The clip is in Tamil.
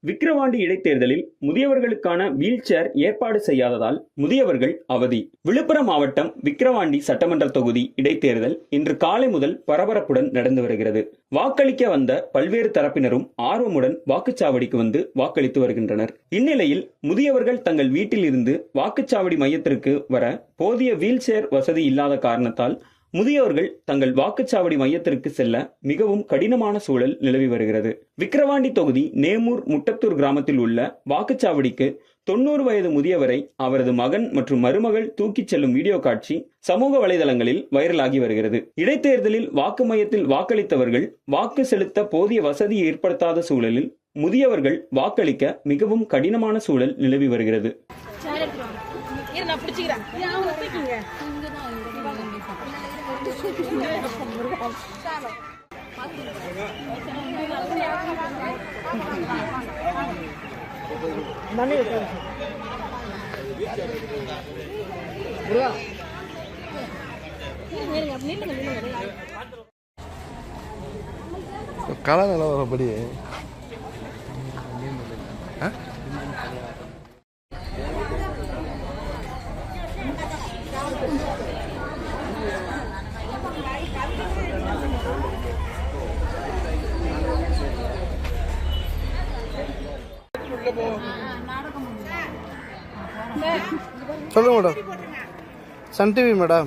விக்கிரவாண்டி இடைத்தேர்தலில் முதியவர்களுக்கான வீல் சேர் ஏற்பாடு செய்யாததால் முதியவர்கள் அவதி. விழுப்புரம் மாவட்டம் விக்கிரவாண்டி சட்டமன்ற தொகுதி இடைத்தேர்தல் இன்று காலை முதல் பரபரப்புடன் நடந்து வருகிறது. வாக்களிக்க வந்த பல்வேறு தரப்பினரும் ஆர்வமுடன் வாக்குச்சாவடிக்கு வந்து வாக்களித்து வருகின்றனர். இந்நிலையில் முதியவர்கள் தங்கள் வீட்டில் இருந்து வாக்குச்சாவடி மையத்திற்கு வர போதிய வீல் சேர் வசதி இல்லாத காரணத்தால் முதியவர்கள் தங்கள் வாக்குச்சாவடி மையத்திற்கு செல்ல மிகவும் கடினமான சூழல் நிலவி வருகிறது. விக்கிரவாண்டி தொகுதி நேமூர் முட்டத்தூர் கிராமத்தில் உள்ள வாக்குச்சாவடிக்கு 90 வயது முதியவரை அவரது மகன் மற்றும் மருமகள் தூக்கிச் செல்லும் வீடியோ காட்சி சமூக வலைதளங்களில் வைரலாகி வருகிறது. இடைத்தேர்தலில் வாக்கு மையத்தில் வாக்களித்தவர்கள் வாக்கு செலுத்த போதிய வசதி ஏற்படுத்தாத சூழலில் முதியவர்கள் வாக்களிக்க மிகவும் கடினமான சூழல் நிலவி வருகிறது. கலர் நிலவரப்படி சொல்லுங்க மேடம். Sun TV madam.